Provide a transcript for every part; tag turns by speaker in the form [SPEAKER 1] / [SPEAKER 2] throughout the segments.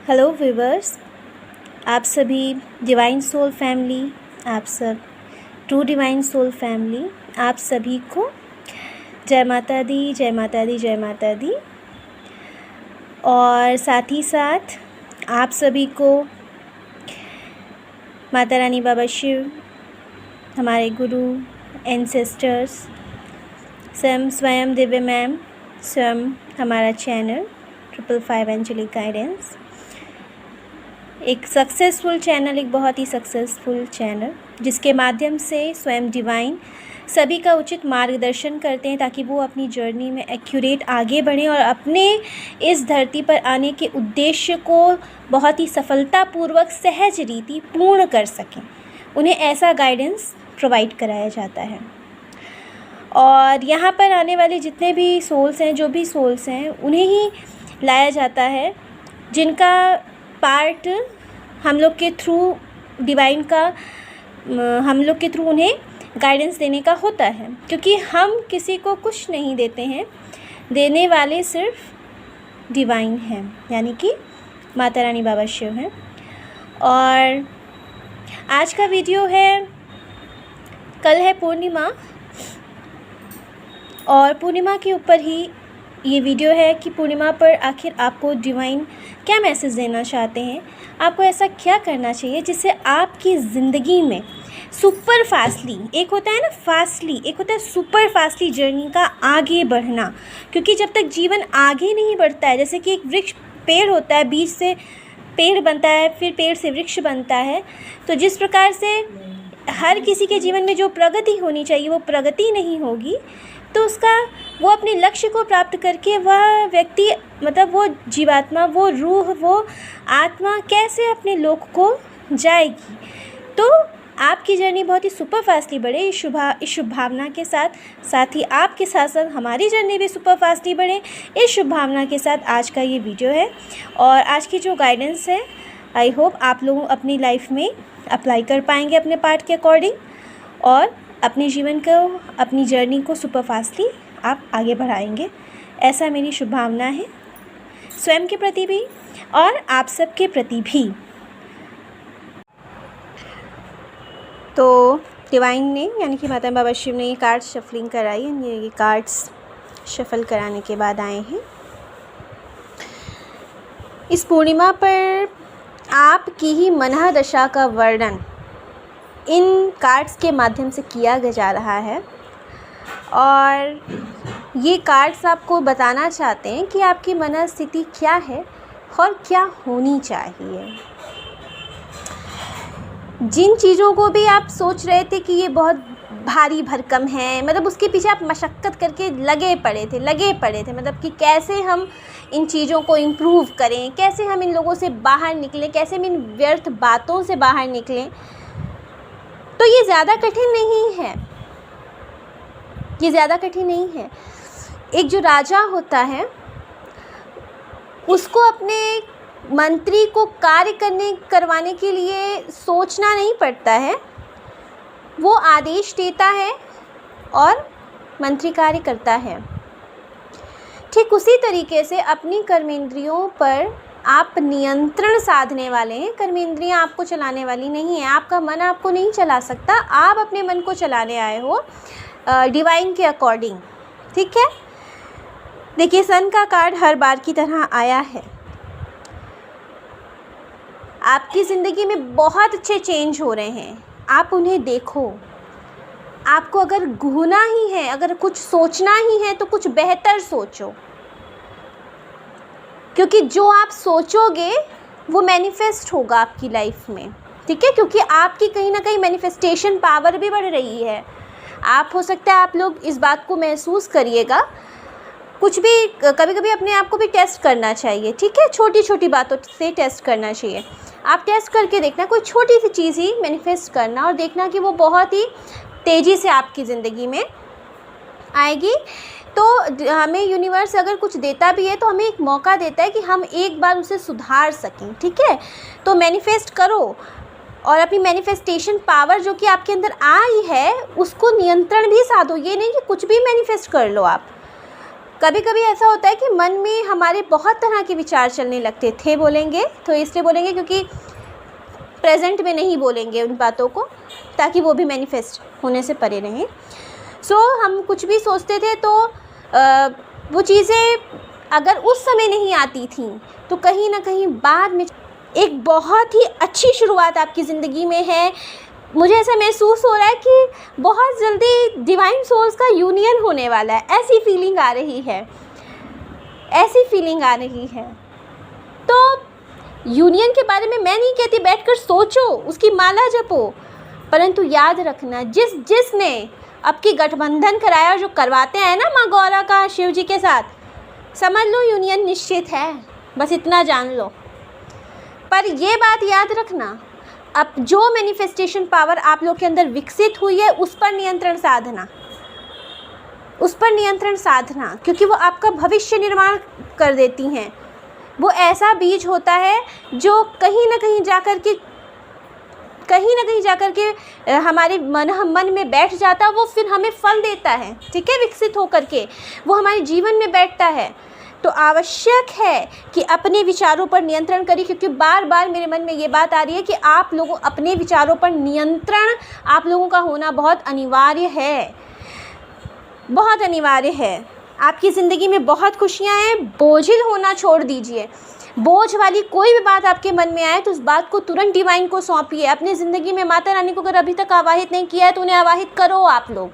[SPEAKER 1] Hello viewers, आप सभी divine soul family, आप सब ट्रू डिवाइन सोल फैमिली, आप सभी को जय माता दी, जय माता दी, जय माता दी। और साथ ही साथ आप सभी को माता रानी, बाबा शिव, हमारे गुरु, एंसेस्टर्स, स्वयं दिव्य मैम, स्वयं हमारा चैनल 555 एंजेलिक गाइडेंस, एक सक्सेसफुल चैनल, एक बहुत ही सक्सेसफुल चैनल जिसके माध्यम से स्वयं डिवाइन सभी का उचित मार्गदर्शन करते हैं ताकि वो अपनी जर्नी में एक्यूरेट आगे बढ़ें और अपने इस धरती पर आने के उद्देश्य को बहुत ही सफलतापूर्वक सहज रीति पूर्ण कर सकें। उन्हें ऐसा गाइडेंस प्रोवाइड कराया जाता है। और यहाँ पर आने वाले जितने भी सोल्स हैं, जो भी सोल्स हैं, उन्हें ही लाया जाता है जिनका पार्ट हम लोग के थ्रू डिवाइन का हम लोग के थ्रू उन्हें गाइडेंस देने का होता है, क्योंकि हम किसी को कुछ नहीं देते हैं, देने वाले सिर्फ डिवाइन हैं, यानी कि माता रानी, बाबा शिव हैं। और आज का वीडियो है, कल है पूर्णिमा, और पूर्णिमा के ऊपर ही ये वीडियो है कि पूर्णिमा पर आखिर आपको डिवाइन क्या मैसेज देना चाहते हैं, आपको ऐसा क्या करना चाहिए जिससे आपकी ज़िंदगी में सुपर फास्टली, एक होता है ना फास्टली, एक होता है सुपर फास्टली जर्नी का आगे बढ़ना। क्योंकि जब तक जीवन आगे नहीं बढ़ता है, जैसे कि एक वृक्ष, पेड़ होता है, बीज से पेड़ बनता है, फिर पेड़ से वृक्ष बनता है, तो जिस प्रकार से हर किसी के जीवन में जो प्रगति होनी चाहिए वो प्रगति नहीं होगी, तो उसका वो अपने लक्ष्य को प्राप्त करके वह व्यक्ति, मतलब वो जीवात्मा, वो रूह, वो आत्मा कैसे अपने लोक को जाएगी। तो आपकी जर्नी बहुत ही सुपर फास्टली बढ़े, इस शुभ भावना के साथ, साथ ही आपके साथ साथ हमारी जर्नी भी सुपर फास्टली बढ़े, इस शुभ भावना के साथ आज का ये वीडियो है। और आज की जो गाइडेंस है, आई होप आप लोग अपनी लाइफ में अप्लाई कर पाएंगे अपने पार्ट के अकॉर्डिंग, और अपने जीवन को, अपनी जर्नी को सुपर फास्टली आप आगे बढ़ाएंगे, ऐसा मेरी शुभकामना है, स्वयं के प्रति भी और आप सब के प्रति भी। तो डिवाइन ने, यानी कि माता बाबा शिव ने ये कार्ड शफलिंग कराई, ये कार्ड्स शफल कराने के बाद आए हैं। इस पूर्णिमा पर आपकी ही मनः दशा का वर्णन इन कार्ड्स के माध्यम से किया जा रहा है, और ये कार्ड्स आपको बताना चाहते हैं कि आपकी मनः स्थिति क्या है और क्या होनी चाहिए। जिन चीज़ों को भी आप सोच रहे थे कि ये बहुत भारी भरकम है, मतलब उसके पीछे आप मशक्क़त करके लगे पड़े थे, मतलब कि कैसे हम इन चीज़ों को इम्प्रूव करें, कैसे हम इन लोगों से बाहर निकलें, कैसे हम इन व्यर्थ बातों से बाहर निकलें, तो ये ज़्यादा कठिन नहीं है, ये ज़्यादा कठिन नहीं है। एक जो राजा होता है उसको अपने मंत्री को कार्य करवाने के लिए सोचना नहीं पड़ता है, वो आदेश देता है और मंत्री कार्य करता है। ठीक उसी तरीके से अपनी कर्मेंद्रियों पर आप नियंत्रण साधने वाले हैं, कर्मेंद्रियां आपको चलाने वाली नहीं है, आपका मन आपको नहीं चला सकता, आप अपने मन को चलाने आए हो डिवाइन के अकॉर्डिंग। ठीक है, देखिए सन का कार्ड हर बार की तरह आया है। आपकी ज़िंदगी में बहुत अच्छे चेंज हो रहे हैं, आप उन्हें देखो। आपको अगर घूना ही है, अगर कुछ सोचना ही है, तो कुछ बेहतर सोचो, क्योंकि जो आप सोचोगे वो मैनिफेस्ट होगा आपकी लाइफ में। ठीक है, क्योंकि आपकी कहीं ना कहीं मैनिफेस्टेशन पावर भी बढ़ रही है। आप, हो सकता है आप लोग इस बात को महसूस करिएगा, कुछ भी कभी कभी अपने आप को भी टेस्ट करना चाहिए। ठीक है, छोटी छोटी बातों से टेस्ट करना चाहिए। आप टेस्ट करके देखना, कोई छोटी सी चीज़ ही मैनिफेस्ट करना और देखना कि वो बहुत ही तेज़ी से आपकी ज़िंदगी में आएगी। तो हमें यूनिवर्स अगर कुछ देता भी है तो हमें एक मौका देता है कि हम एक बार उसे सुधार सकें। ठीक है, तो मैनिफेस्ट करो और अपनी मैनिफेस्टेशन पावर जो कि आपके अंदर आई है उसको नियंत्रण भी साधो। ये नहीं कि कुछ भी मैनिफेस्ट कर लो आप, कभी कभी ऐसा होता है कि मन में हमारे बहुत तरह के विचार चलने लगते थे, बोलेंगे तो इसलिए बोलेंगे क्योंकि प्रेजेंट में नहीं बोलेंगे उन बातों को, ताकि वो भी मैनिफेस्ट होने से परे रहें। हम कुछ भी सोचते थे तो वो चीज़ें अगर उस समय नहीं आती थी तो कहीं ना कहीं बाद में एक बहुत ही अच्छी शुरुआत आपकी ज़िंदगी में है। मुझे ऐसा महसूस हो रहा है कि बहुत जल्दी डिवाइन सोल्स का यूनियन होने वाला है, ऐसी फीलिंग आ रही है, ऐसी फीलिंग आ रही है। तो यूनियन के बारे में मैं नहीं कहती बैठकर सोचो, उसकी माला जपो, परंतु याद रखना जिसने आपकी गठबंधन कराया, जो करवाते हैं ना माँ गौरा का शिव जी के साथ, समझ लो यूनियन निश्चित है, बस इतना जान लो। पर ये बात याद रखना, अब जो मैनिफेस्टेशन पावर आप लोग के अंदर विकसित हुई है उस पर नियंत्रण साधना, उस पर नियंत्रण साधना, क्योंकि वो आपका भविष्य निर्माण कर देती हैं। वो ऐसा बीज होता है जो कहीं ना कहीं जाकर के हमारे मन में बैठ जाता है, वो फिर हमें फल देता है, ठीक है, विकसित होकर के वो हमारे जीवन में बैठता है। तो आवश्यक है कि अपने विचारों पर नियंत्रण करिए, क्योंकि बार बार मेरे मन में ये बात आ रही है कि आप लोगों अपने विचारों पर नियंत्रण आप लोगों का होना बहुत अनिवार्य है, बहुत अनिवार्य है। आपकी ज़िंदगी में बहुत खुशियाँ हैं, बोझिल होना छोड़ दीजिए। बोझ वाली कोई भी बात आपके मन में आए तो उस बात को तुरंत डिवाइन को सौंपिए। अपनी ज़िंदगी में माता रानी को अगर अभी तक आवाहित नहीं किया है तो उन्हें आवाहित करो। आप लोग,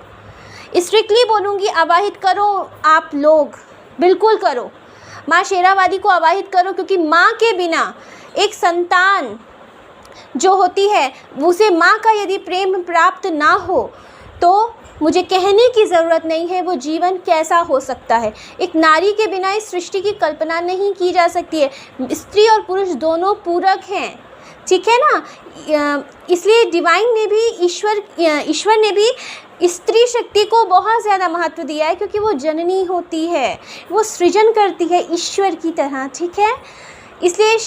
[SPEAKER 1] स्ट्रिक्टली बोलूँगी, आवाहित करो, आप लोग बिल्कुल करो। माँ शेरावाली को आवाहित करो, क्योंकि माँ के बिना एक संतान जो होती है उसे माँ का यदि प्रेम प्राप्त ना हो तो मुझे कहने की ज़रूरत नहीं है वो जीवन कैसा हो सकता है। एक नारी के बिना इस सृष्टि की कल्पना नहीं की जा सकती है। स्त्री और पुरुष दोनों पूरक हैं, ठीक है ना। इसलिए डिवाइन ने भी, ईश्वर ने भी स्त्री शक्ति को बहुत ज़्यादा महत्व दिया है, क्योंकि वो जननी होती है, वो सृजन करती है ईश्वर की तरह, ठीक है। इसलिए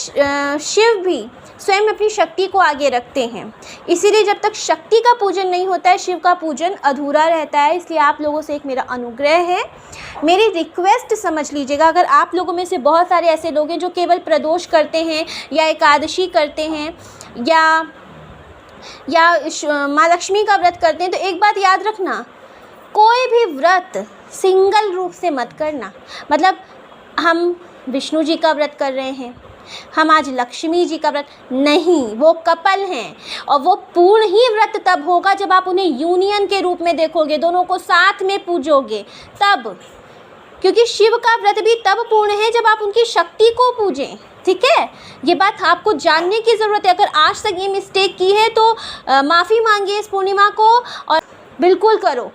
[SPEAKER 1] शिव भी स्वयं अपनी शक्ति को आगे रखते हैं। इसीलिए जब तक शक्ति का पूजन नहीं होता है शिव का पूजन अधूरा रहता है। इसलिए आप लोगों से एक मेरा अनुग्रह है, मेरी रिक्वेस्ट समझ लीजिएगा। अगर आप लोगों में से बहुत सारे ऐसे लोग हैं जो केवल प्रदोष करते हैं या एकादशी करते हैं या माँ लक्ष्मी का व्रत करते हैं, तो एक बात याद रखना, कोई भी व्रत सिंगल रूप से मत करना। मतलब हम विष्णु जी का व्रत कर रहे हैं, हम आज लक्ष्मी जी का व्रत नहीं, वो कपल हैं और वो पूर्ण ही व्रत तब होगा जब आप उन्हें यूनियन के रूप में देखोगे, दोनों को साथ में पूजोगे तब। क्योंकि शिव का व्रत भी तब पूर्ण है जब आप उनकी शक्ति को पूजें, ठीक है। ये बात आपको जानने की ज़रूरत है। अगर आज तक ये मिस्टेक की है तो माफ़ी मांगिए इस पूर्णिमा को, और बिल्कुल करो,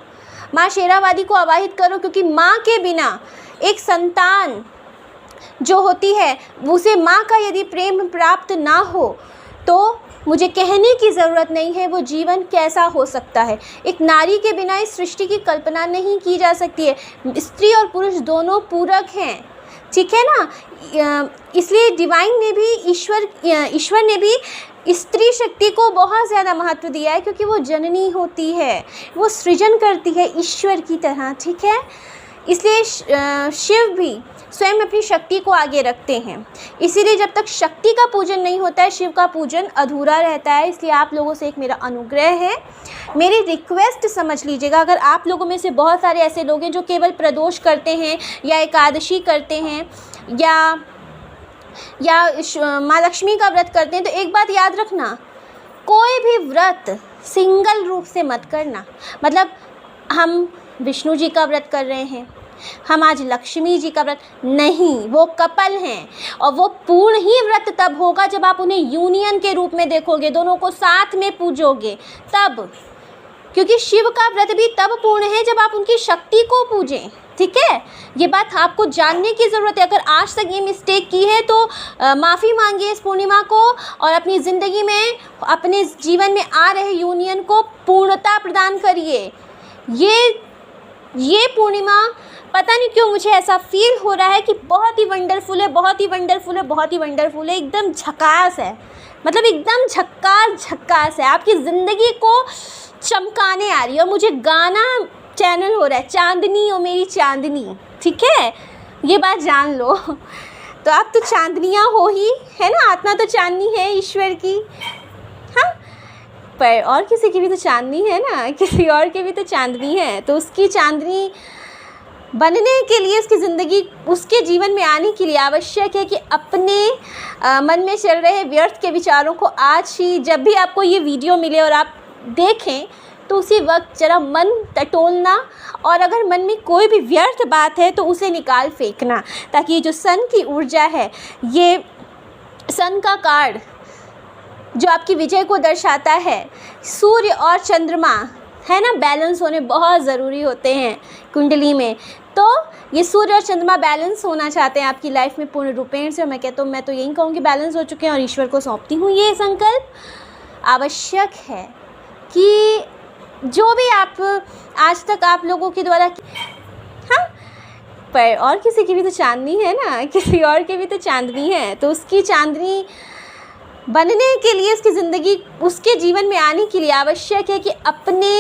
[SPEAKER 1] माँ शेरावाली को आवाहित करो, क्योंकि माँ के बिना एक संतान जो होती है उसे माँ का यदि प्रेम प्राप्त ना हो तो मुझे कहने की ज़रूरत नहीं है वो जीवन कैसा हो सकता है। एक नारी के बिना इस सृष्टि की कल्पना नहीं की जा सकती है। स्त्री और पुरुष दोनों पूरक हैं, ठीक है ना। इसलिए डिवाइन ने भी, ईश्वर ने भी स्त्री शक्ति को बहुत ज़्यादा महत्व दिया है, क्योंकि वो जननी होती है, वो सृजन करती है ईश्वर की तरह, ठीक है। इसलिए शिव भी स्वयं अपनी शक्ति को आगे रखते हैं। इसीलिए जब तक शक्ति का पूजन नहीं होता है शिव का पूजन अधूरा रहता है। इसलिए आप लोगों से एक मेरा अनुग्रह है, मेरी रिक्वेस्ट समझ लीजिएगा। अगर आप लोगों में से बहुत सारे ऐसे लोग हैं जो केवल प्रदोष करते हैं या एकादशी करते हैं या माँ लक्ष्मी का व्रत करते हैं, तो एक बात याद रखना, कोई भी व्रत सिंगल रूप से मत करना। मतलब हम विष्णु जी का व्रत कर रहे हैं, हम आज लक्ष्मी जी का व्रत नहीं, वो कपल हैं और वो पूर्ण ही व्रत तब होगा जब आप उन्हें यूनियन के रूप में देखोगे, दोनों को साथ में पूजोगे तब। क्योंकि शिव का व्रत भी तब पूर्ण है जब आप उनकी शक्ति को पूजें, ठीक है। ये बात आपको जानने की ज़रूरत है। अगर आज तक ये मिस्टेक की है तो माफ़ी मांगिए इस पूर्णिमा को, और अपनी ज़िंदगी में, अपने जीवन में आ रहे यूनियन को पूर्णता प्रदान करिए। ये पूर्णिमा पता नहीं क्यों मुझे ऐसा फील हो रहा है कि बहुत ही वंडरफुल है, बहुत ही वंडरफुल है, बहुत ही वंडरफुल है, एकदम झकास है। मतलब एकदम झक्कास है, आपकी ज़िंदगी को चमकाने आ रही है। और मुझे गाना चैनल हो रहा है, चांदनी ओ मेरी चांदनी, ठीक है, ये बात जान लो। तो आप तो चांदनियाँ हो ही, है ना, आत्मा तो चांदनी है ईश्वर की। हाँ, पर और किसी की भी तो चांदनी है ना, किसी और की भी तो चांदनी है। तो उसकी चांदनी बनने के लिए, उसकी ज़िंदगी, उसके जीवन में आने के लिए आवश्यक है कि अपने मन में चल रहे व्यर्थ के विचारों को आज ही, जब भी आपको ये वीडियो मिले और आप देखें, तो उसी वक्त ज़रा मन टटोलना, और अगर मन में कोई भी व्यर्थ बात है तो उसे निकाल फेंकना, ताकि ये जो सन की ऊर्जा है, ये सन का कार्ड जो आपकी विजय को दर्शाता है, सूर्य और चंद्रमा, है ना, बैलेंस होने बहुत ज़रूरी होते हैं कुंडली में। तो ये सूर्य और चंद्रमा बैलेंस होना चाहते हैं आपकी लाइफ में पूर्ण रूपेण से। मैं तो यही कहूँगी बैलेंस हो चुके हैं, और ईश्वर को सौंपती हूँ ये संकल्प। आवश्यक है कि जो भी आप आज तक आप लोगों के द्वारा, हाँ, पर और किसी की भी तो चांदनी है ना, किसी और की भी तो चांदनी है। तो उसकी चांदनी बनने के लिए, उसकी ज़िंदगी, उसके जीवन में आने के लिए आवश्यक है कि अपने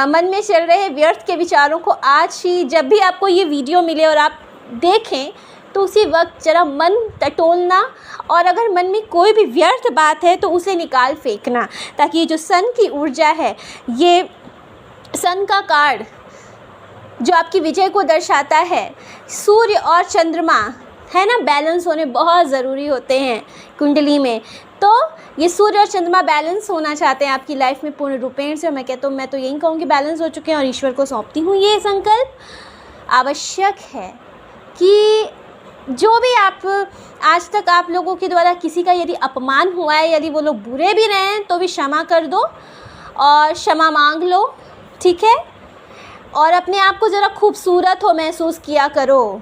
[SPEAKER 1] मन में चल रहे व्यर्थ के विचारों को आज ही, जब भी आपको ये वीडियो मिले और आप देखें, तो उसी वक्त ज़रा मन टटोलना, और अगर मन में कोई भी व्यर्थ बात है तो उसे निकाल फेंकना, ताकि ये जो सन की ऊर्जा है, ये सन का कार्ड जो आपकी विजय को दर्शाता है, सूर्य और चंद्रमा, है ना, बैलेंस होने बहुत ज़रूरी होते हैं कुंडली में। तो ये सूर्य और चंद्रमा बैलेंस होना चाहते हैं आपकी लाइफ में पूर्ण रूपेण से। मैं तो यही कहूँगी बैलेंस हो चुके हैं, और ईश्वर को सौंपती हूँ ये संकल्प। आवश्यक है कि जो भी आप आज तक आप लोगों के द्वारा किसी का यदि अपमान हुआ है, यदि वो लोग बुरे भी रहे हैं, तो भी क्षमा कर दो और क्षमा मांग लो, ठीक है। और अपने आप को ज़रा खूबसूरत हो महसूस किया करो।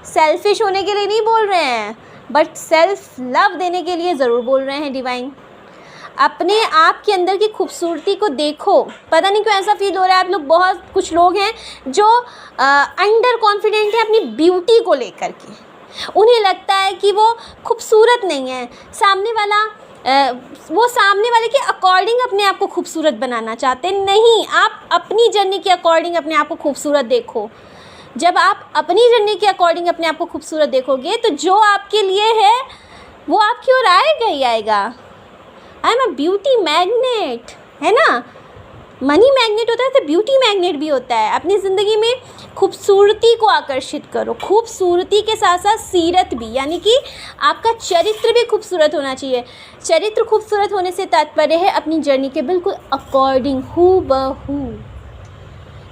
[SPEAKER 1] सेल्फिश होने के लिए नहीं बोल रहे हैं, बट सेल्फ लव देने के लिए ज़रूर बोल रहे हैं डिवाइन। अपने आप के अंदर की खूबसूरती को देखो। पता नहीं क्यों ऐसा फील हो रहा है, आप लोग, बहुत कुछ लोग हैं जो अंडर कॉन्फिडेंट है अपनी ब्यूटी को लेकर के। उन्हें लगता है कि वो खूबसूरत नहीं है, सामने वाला वो सामने वाले के अकॉर्डिंग अपने आप को खूबसूरत बनाना चाहते हैं। नहीं, आप अपनी जर्नी के अकॉर्डिंग अपने आप को खूबसूरत देखो। जब आप अपनी जर्नी के अकॉर्डिंग अपने आप को खूबसूरत देखोगे, तो जो आपके लिए है वो आपकी ओर आएगा ही आएगा। I am a beauty magnet, है ना। मनी मैग्नेट होता है तो ब्यूटी मैग्नेट भी होता है। अपनी ज़िंदगी में खूबसूरती को आकर्षित करो। खूबसूरती के साथ साथ सीरत भी, यानी कि आपका चरित्र भी खूबसूरत होना चाहिए। चरित्र खूबसूरत होने से तात्पर्य है अपनी जर्नी के बिल्कुल अकॉर्डिंग, हूबहू।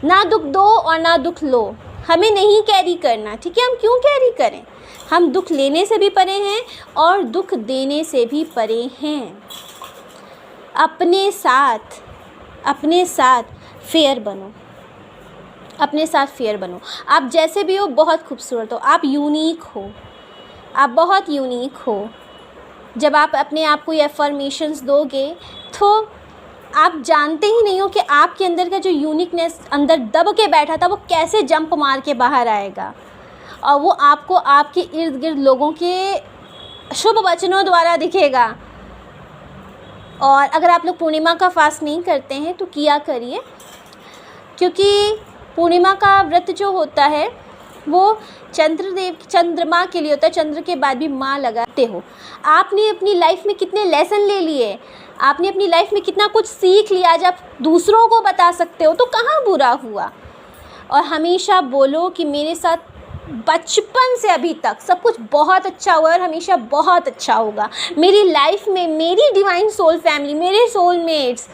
[SPEAKER 1] ना दुख दो और ना दुख लो, हमें नहीं कैरी करना, ठीक है। हम क्यों कैरी करें, हम दुख लेने से भी परे हैं और दुख देने से भी परे हैं। अपने साथ फेयर बनो, अपने साथ फेयर बनो। आप जैसे भी हो बहुत खूबसूरत हो, आप यूनिक हो, आप बहुत यूनिक हो। जब आप अपने आप को ये अफर्मेशंस दोगे तो आप जानते ही नहीं हो कि आपके अंदर का जो यूनिकनेस अंदर दब के बैठा था वो कैसे जंप मार के बाहर आएगा, और वो आपको आपके इर्द गिर्द लोगों के शुभ वचनों द्वारा दिखेगा। और अगर आप लोग पूर्णिमा का फास्ट नहीं करते हैं तो किया करिए, क्योंकि पूर्णिमा का व्रत जो होता है वो चंद्रमा के लिए होता है। चंद्र के बाद भी माँ लगाते हो। आपने अपनी लाइफ में कितने लेसन ले लिए, आपने अपनी लाइफ में कितना कुछ सीख लिया। जब दूसरों को बता सकते हो तो कहाँ बुरा हुआ। और हमेशा बोलो कि मेरे साथ बचपन से अभी तक सब कुछ बहुत अच्छा हुआ और हमेशा बहुत अच्छा होगा। मेरी लाइफ में मेरी डिवाइन सोल फैमिली, मेरे सोलमेट्स,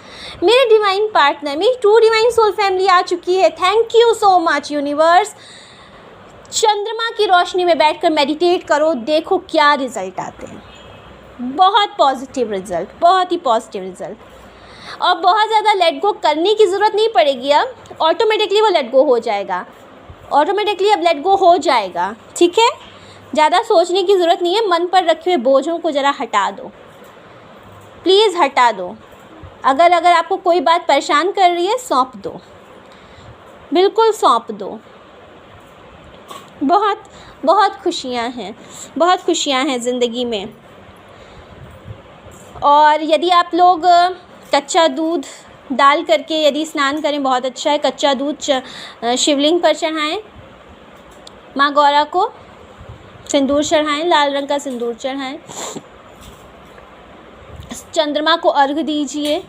[SPEAKER 1] मेरे डिवाइन पार्टनर, मेरी ट्रू डिवाइन सोल फैमिली आ चुकी है। Thank you so much universe. चंद्रमा की रोशनी में बैठकर मेडिटेट करो, देखो क्या रिज़ल्ट आते हैं। बहुत पॉजिटिव रिज़ल्ट, बहुत ही पॉजिटिव रिज़ल्ट। और बहुत ज़्यादा लेट गो करने की ज़रूरत नहीं पड़ेगी, अब ऑटोमेटिकली वो लेट गो हो जाएगा। ऑटोमेटिकली अब लेट गो हो जाएगा, ठीक है। ज़्यादा सोचने की ज़रूरत नहीं है। मन पर रखे हुए बोझों को ज़रा हटा दो, प्लीज़ हटा दो। अगर आपको कोई बात परेशान कर रही है, सौंप दो, बिल्कुल सौंप दो। बहुत बहुत खुशियाँ हैं, बहुत खुशियाँ हैं ज़िंदगी में। और यदि आप लोग कच्चा दूध डाल करके यदि स्नान करें, बहुत अच्छा है। कच्चा दूध शिवलिंग पर चढ़ाएं, माँ गौरा को सिंदूर चढ़ाएं, लाल रंग का सिंदूर चढ़ाएं। चंद्रमा को अर्घ दीजिए,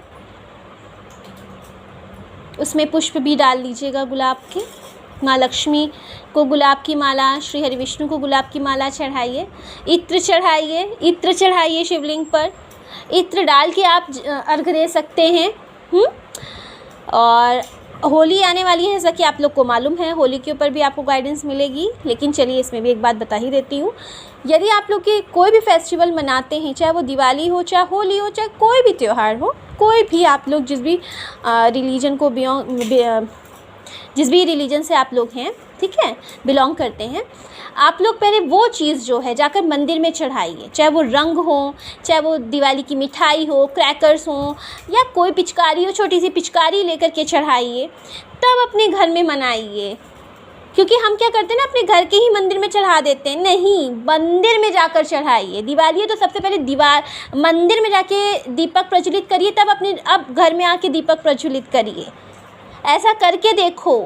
[SPEAKER 1] उसमें पुष्प भी डाल लीजिएगा गुलाब के। माँ लक्ष्मी को गुलाब की माला, श्री हरि विष्णु को गुलाब की माला चढ़ाइए। इत्र चढ़ाइए, इत्र चढ़ाइए शिवलिंग पर। इत्र डाल के आप अर्घ दे सकते हैं। और होली आने वाली है, जैसा कि आप लोग को मालूम है, होली के ऊपर भी आपको गाइडेंस मिलेगी। लेकिन चलिए इसमें भी एक बात बता ही देती हूँ। यदि आप लोग के कोई भी फेस्टिवल मनाते हैं, चाहे वो दिवाली हो, चाहे होली हो, चाहे कोई भी त्यौहार हो, कोई भी आप लोग जिस भी रिलीजन को जिस भी रिलीजन से आप लोग हैं, ठीक है, बिलोंग करते हैं, आप लोग पहले वो चीज़ जो है जाकर मंदिर में चढ़ाइए। चाहे वो रंग हो, चाहे वो दिवाली की मिठाई हो, क्रैकर्स हो, या कोई पिचकारी हो, छोटी सी पिचकारी लेकर के चढ़ाइए, तब अपने घर में मनाइए। क्योंकि हम क्या करते हैं ना, अपने घर के ही मंदिर में चढ़ा देते हैं। नहीं, मंदिर में जाकर चढ़ाइए। दिवाली है तो सबसे पहले मंदिर में जाके दीपक प्रज्वलित करिए, तब अब घर में आके दीपक प्रज्वलित करिए। ऐसा करके देखो,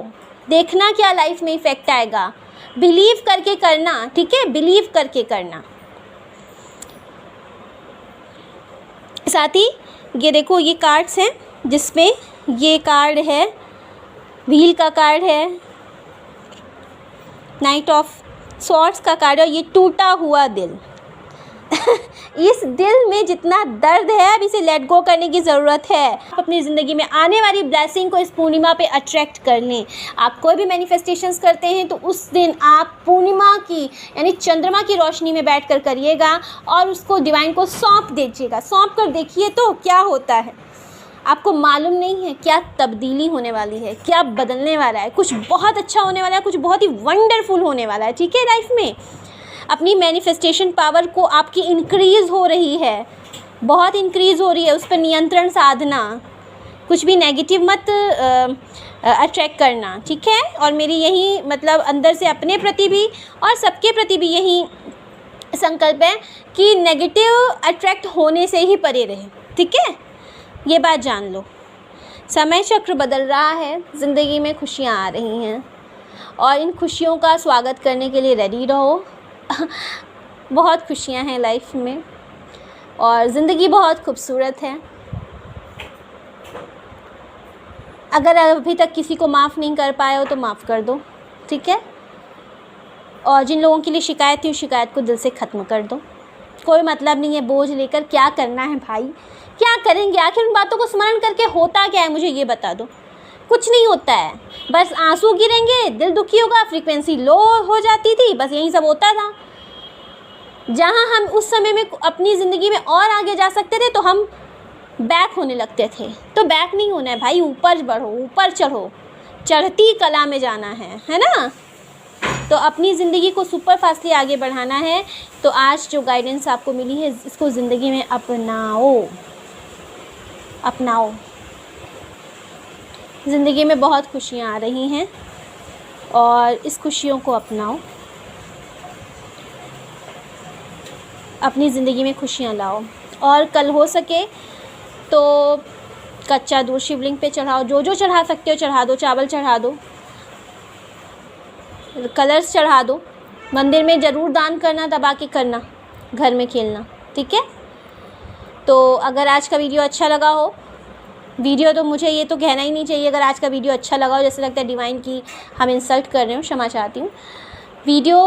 [SPEAKER 1] देखना क्या लाइफ में इफ़ेक्ट आएगा। बिलीव करके करना, ठीक है, बिलीव करके करना। साथ ही ये देखो, ये कार्ड्स हैं, जिसमें ये कार्ड है, व्हील का कार्ड है, नाइट ऑफ स्वॉर्ड्स का कार्ड है, और ये टूटा हुआ दिल। इस दिल में जितना दर्द है, अब इसे लेट गो करने की ज़रूरत है। आप अपनी ज़िंदगी में आने वाली ब्लेसिंग को इस पूर्णिमा पे अट्रैक्ट कर लें। आप कोई भी मैनिफेस्टेशंस करते हैं तो उस दिन आप पूर्णिमा की यानी चंद्रमा की रोशनी में बैठकर करिएगा और उसको डिवाइन को सौंप दीजिएगा। सौंप कर देखिए तो क्या होता है। आपको मालूम नहीं है क्या तब्दीली होने वाली है, क्या बदलने वाला है। कुछ बहुत अच्छा होने वाला है, कुछ बहुत ही वंडरफुल होने वाला है, ठीक है। लाइफ में अपनी मैनिफेस्टेशन पावर को आपकी इंक्रीज़ हो रही है, बहुत इंक्रीज़ हो रही है। उस पर नियंत्रण साधना, कुछ भी नेगेटिव मत अट्रैक्ट करना, ठीक है। और मेरी यही मतलब अंदर से अपने प्रति भी और सबके प्रति भी यही संकल्प है कि नेगेटिव अट्रैक्ट होने से ही परे रहे, ठीक है। ये बात जान लो। समय चक्र बदल रहा है, ज़िंदगी में खुशियाँ आ रही हैं और इन खुशियों का स्वागत करने के लिए रेडी रहो। बहुत खुशियाँ हैं लाइफ में और ज़िंदगी बहुत खूबसूरत है। अगर अभी तक किसी को माफ़ नहीं कर पाए हो तो माफ़ कर दो, ठीक है। और जिन लोगों के लिए शिकायत थी, उस शिकायत को दिल से ख़त्म कर दो। कोई मतलब नहीं है बोझ लेकर क्या करना है भाई, क्या करेंगे आखिर। उन बातों को स्मरण करके होता क्या है, मुझे ये बता दो। कुछ नहीं होता है, बस आंसू गिरेंगे, दिल दुखी होगा, फ्रीक्वेंसी लो हो जाती थी, बस यही सब होता था। जहाँ हम उस समय में अपनी ज़िंदगी में और आगे जा सकते थे तो हम बैक होने लगते थे। तो बैक नहीं होना है भाई, ऊपर बढ़ो, ऊपर चढ़ो, चढ़ती कला में जाना है ना। तो अपनी ज़िंदगी को सुपर फास्टली आगे बढ़ाना है। तो आज जो गाइडेंस आपको मिली है, इसको ज़िंदगी में अपनाओ। ज़िंदगी में बहुत खुशियाँ आ रही हैं और इस खुशियों को अपनाओ। अपनी ज़िंदगी में खुशियाँ लाओ और कल हो सके तो कच्चा दूध शिवलिंग पे चढ़ाओ। जो जो चढ़ा सकते हो चढ़ा दो, चावल चढ़ा दो, कलर्स चढ़ा दो। मंदिर में ज़रूर दान करना, दबा के करना, घर में खेलना, ठीक है। तो अगर आज का वीडियो अच्छा लगा हो, वीडियो तो मुझे ये तो कहना ही नहीं चाहिए, अगर आज का वीडियो अच्छा लगा हो, जैसे लगता है डिवाइन की हम इंसल्ट कर रहे हो, क्षमा चाहती हूँ। वीडियो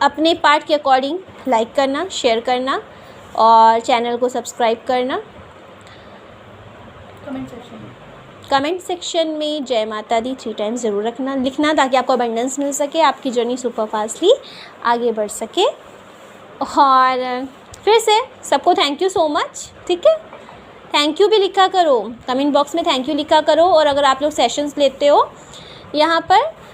[SPEAKER 1] अपने पार्ट के अकॉर्डिंग लाइक करना, शेयर करना और चैनल को सब्सक्राइब करना। कमेंट सेक्शन में जय माता दी 3 टाइम्स ज़रूर लिखना ताकि आपको अबंडेंस मिल सके, आपकी जर्नी सुपर फास्टली आगे बढ़ सके। और फिर से सबको थैंक यू सो मच, ठीक है। थैंक यू भी लिखा करो, कमेंट बॉक्स में थैंक यू लिखा करो। और अगर आप लोग सेशंस लेते हो यहाँ पर